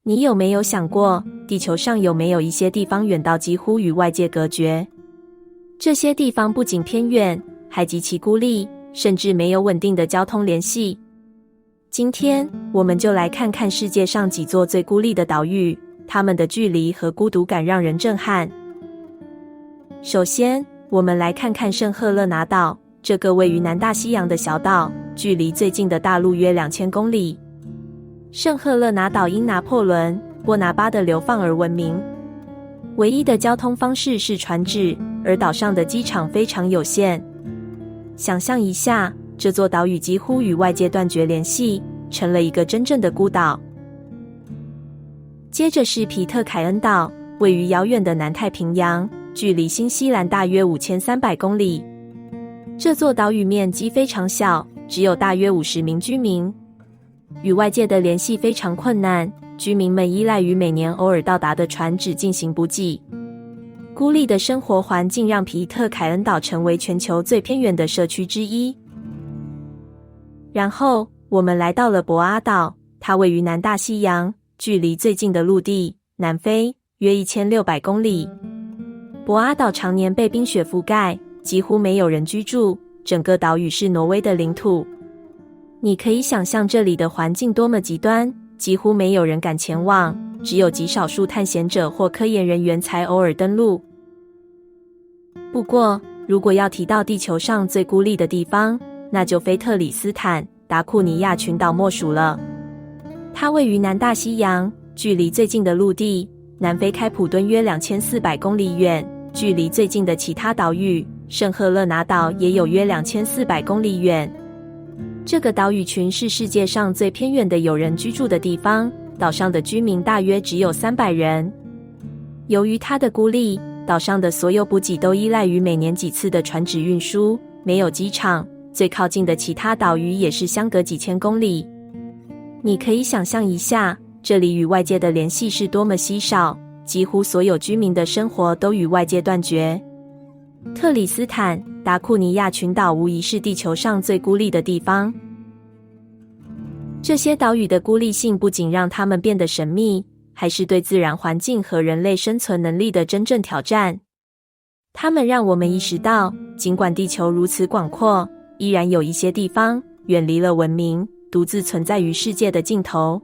你有没有想过，地球上有没有一些地方远到几乎与外界隔绝？这些地方不仅偏远，还极其孤立，甚至没有稳定的交通联系。今天，我们就来看看世界上几座最孤立的岛屿，它们的距离和孤独感让人震撼。首先，我们来看看圣赫勒拿岛，这个位于南大西洋的小岛，距离最近的大陆约2000公里。圣赫勒拿岛因拿破仑·波拿巴的流放而闻名，唯一的交通方式是船只，而岛上的机场非常有限。想象一下，这座岛屿几乎与外界断绝联系，成了一个真正的孤岛。接着是皮特凯恩岛，位于遥远的南太平洋，距离新西兰大约5300公里。这座岛屿面积非常小，只有大约50名居民，与外界的联系非常困难，居民们依赖于每年偶尔到达的船只进行补给。孤立的生活环境让皮特凯恩岛成为全球最偏远的社区之一。然后，我们来到了博阿岛，它位于南大西洋，距离最近的陆地南非约1600公里。博阿岛常年被冰雪覆盖，几乎没有人居住，整个岛屿是挪威的领土。你可以想象这里的环境多么极端，几乎没有人敢前往，只有极少数探险者或科研人员才偶尔登陆。不过，如果要提到地球上最孤立的地方，那就非特里斯坦·达库尼亚群岛莫属了。它位于南大西洋，距离最近的陆地南非开普敦约2400公里远，距离最近的其他岛屿圣赫勒拿岛也有约2400公里远。这个岛屿群是世界上最偏远的有人居住的地方，岛上的居民大约只有300人。由于它的孤立，岛上的所有补给都依赖于每年几次的船只运输，没有机场，最靠近的其他岛屿也是相隔几千公里。你可以想象一下，这里与外界的联系是多么稀少，几乎所有居民的生活都与外界断绝。特里斯坦·达库尼亚群岛无疑是地球上最孤立的地方。这些岛屿的孤立性不仅让它们变得神秘，还是对自然环境和人类生存能力的真正挑战。它们让我们意识到，尽管地球如此广阔，依然有一些地方远离了文明，独自存在于世界的尽头。